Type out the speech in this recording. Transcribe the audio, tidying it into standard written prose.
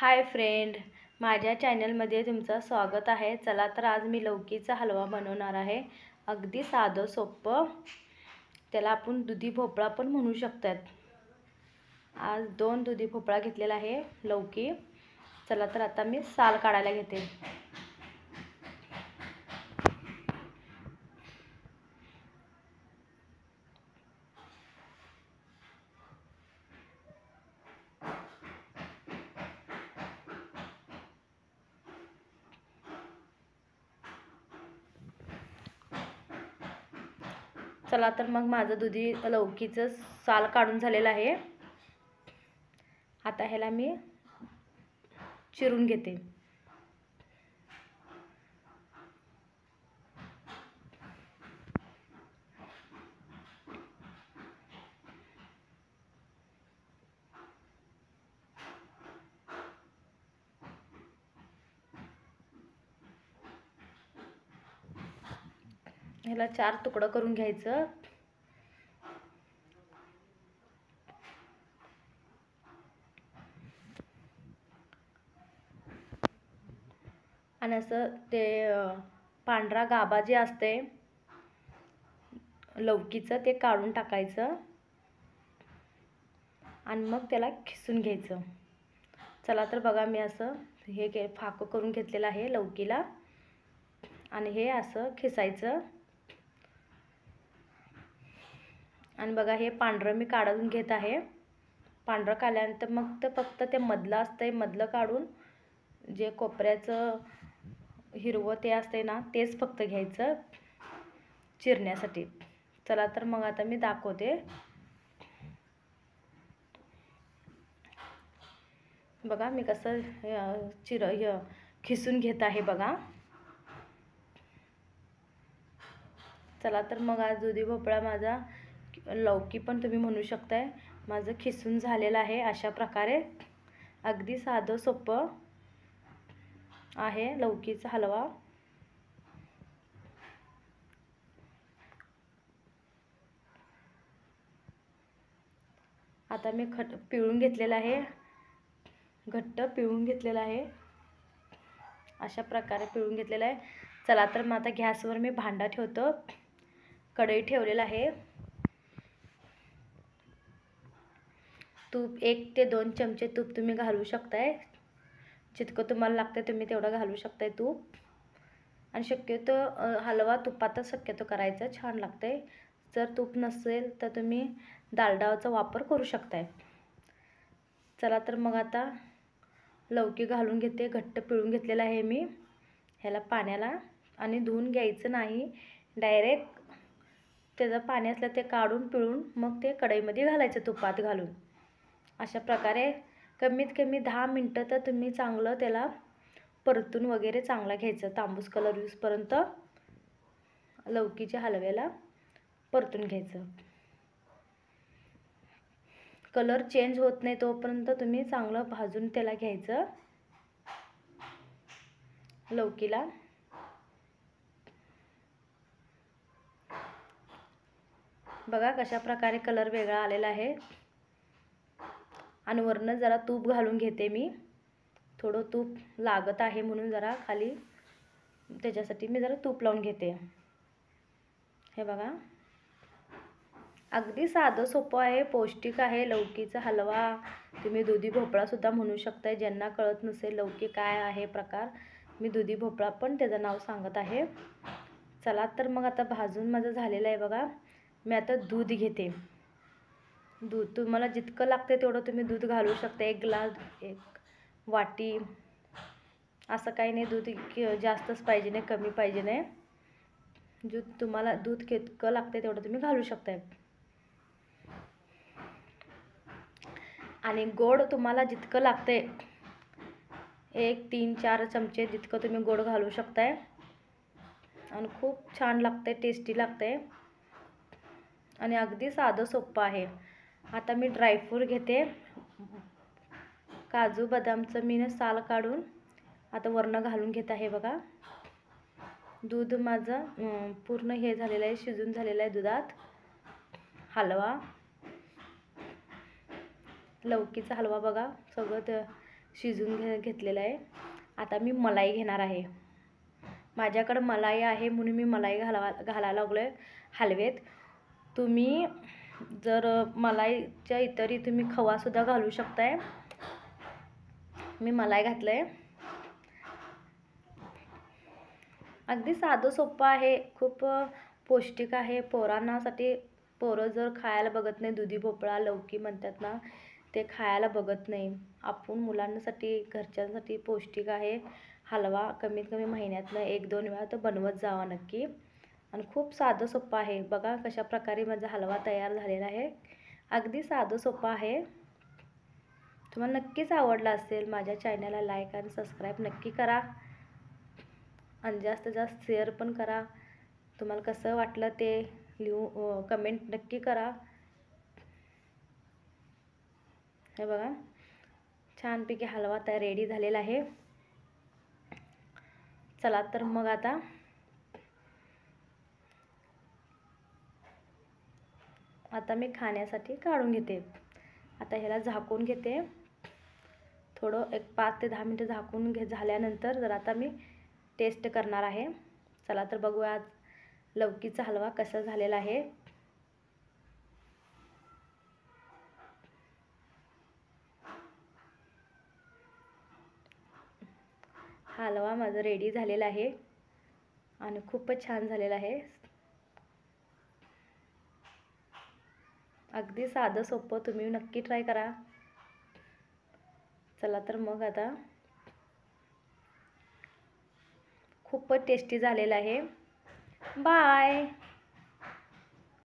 Hi friend, माझ्या चॅनलमध्ये तुमचं स्वागत आहे। चला तर आज मी लौकीचा हलवा बनवणार आहे। अगदी साधं सोपं, त्याला आपण दुधी भोपळा पण म्हणू शकतात। आज 2 दुधी भोपळा घेतलेला आहे लौकी। चला तर आता मी साल काढायला घेते। चला तर मग माझं दुधी लौकीचं साल काढून झालेलं आहे। आता ह्याला मी चिरून घेते। ह्याला 4 तुकडं करून घ्यायचं। आणि असं ते पांढरा गाभा जे असते लौकीचं ते काढून टाकायचं आणि मग त्याला खिसून घ्यायचं। चला तर बघा, मी असं हे फाकं करून घेतलेलं आहे लौकीला आणि हे असं खिसायचं। आणि बघा, हे पांढरं मी काढून घेत आहे। पांढरं काढल्यानंतर मग ते फक्त ते मधलं असतंय, मधलं काढून जे कोपऱ्याचं हिरवं ते असते ना, तेच फक्त घ्यायचं चिरण्यासाठी। चला तर मग आता मी दाखवते। बघा मी कसं खिसून घेत आहे बघा। चला तर मग आज दुधी भोपळा माझा, लौकी पण तुम्ही म्हणू शकताय, माझं खिसून झालेलं आहे। अशा प्रकारे अगदी साधं सोपं आहे लौकीचा हलवा। आता मी पिळून घेतलेला आहे, घट्ट पिळून घेतलेला आहे। अशा प्रकारे पिळून घेतलेला आहे। चला तर मग आता गॅसवर मी भांडा ठेवतो। कढई ठेवलेला आहे। तूप 1 ते 2 चमचे तूप तुम्ही घालू शकताय। जितकं तुम्हाला लागतं तुम्ही तेवढं घालू शकताय तूप। आणि शक्यतो हलवा तुपातच शक्यतो करायचा, छान लागतंय। जर तूप नसेल तर तुम्ही डालडाचा वापर करू शकताय। चला तर मग आता लौकी घालून घेते। घट्ट पिळून घेतलेला आहे मी। ह्याला पाण्याला आणि धुवून घ्यायचं नाही, डायरेक्ट त्याचं पाणी असलं ते काढून पिळून मग ते कढईमध्ये घालायचं तुपात घालून। अशा प्रकारे कमीत कमी 10 मिनटं तर तुम्ही चांगलं त्याला परतून वगैरे चांगला घ्यायचं। तांबूस कलर येऊपर्यंत लौकीच्या हलव्याला परतून घ्यायचं। कलर चेंज होत नाही तोपर्यंत तुम्ही चांगलं भाजून त्याला घ्यायचं लौकीला। बघा कशा प्रकारे कलर वेगळा आलेला आहे। आणि वरनं जरा तूप घालून घेते मी। थोडं तूप लागत आहे म्हणून जरा खाली त्याच्यासाठी मी जरा तूप लावून घेते। हे बघा, अगदी साधं सोपं आहे, पौष्टिक आहे लौकीचा हलवा। तुम्ही दुधी भोपळा सुद्धा म्हणू शकताय। ज्यांना कळत नसेल लौकी काय आहे प्रकार, मी दुधी भोपळा पण त्याचं नाव सांगत आहे। चला तर मग आता भाजून माझं झालेलं आहे बघा। मी आता दूध घेते। दूध तुम्हाला जितकं लागते तेवढं तुम्ही दूध घालू शकता। 1 ग्लास, 1 वाटी, असं काही नाही। दूध जास्तच पाहिजे नाही, कमी पाहिजे नाही। तुम्हाला दूध कितकं लागते तेवढं तुम्ही घालू शकताय। आणि गोड तुम्हाला जितकं लागते 1, 3, 4 चमचे जितकं तुम्ही गोड घालू शकताय। आणि खूप छान लागते, टेस्टी लागते आणि अगदी साधं सोपं आहे। आता मी ड्रायफ्रूट घेते। काजू बदामचं मी साल काढून आता वरनं घालून घेत आहे बघा। दूध माझं पूर्ण हे झालेलं आहे, शिजून झालेलं आहे दुधात हलवा। लौकीचा हलवा बघा सगळं शिजून घेतलेलं आहे. आता मी मलाई घेणार आहे. माझ्याकडं मलाई आहे म्हणून मी मलाई घालायला लागलो आहे हलव्यात. तुम्ही जर मलाईच्या इतरही तुम्ही खवासुद्धा घालू शकताय. मी मलाई घातलं आहे. अगदी साधं सोपं आहे, खूप पौष्टिक आहे पोरांसाठी. पोरं जर खायला बघत नाही, दुधी भोपळा लौकी म्हणतात ना, ते खायला बघत नाही. आपण मुलांसाठी घरच्यांसाठी पौष्टिक आहे हलवा. कमीत कमी महिन्यातनं 1-2 वेळा तर बनवत जावा नक्की. आणि खूप साधं सोपं आहे. बघा कशा प्रकारे माझा हलवा तयार झालेला आहे. अगदी साधं सोपं आहे. तुम्हाला नक्कीच आवडला असेल. माझ्या चॅनलला लाईक आणि सबस्क्राईब नक्की करा आणि जास्तीत जास्त शेअर पण करा. तुम्हाला कसं वाटलं ते कमेंट नक्की करा. हे बघा छानपैकी हलवा तयार रेडी झालेला आहे. चला तर मग आता मी खाण्यासाठी काढून घेते. आता ह्याला झाकून घेते. थोडं एक 5 ते 10 मिनिटं झाकून झाल्यानंतर जर आता मी टेस्ट करणार आहे. चला तर बघूया आज लौकीचा हलवा कसा झालेला आहे. हलवा माझा रेडी झालेला आहे आणि खूपच छान झालेला आहे. अगदी साधं सोपं, तुम्ही नक्की ट्राय करा. चला तर मग आता खूपच टेस्टी झालेला आहे. बाय.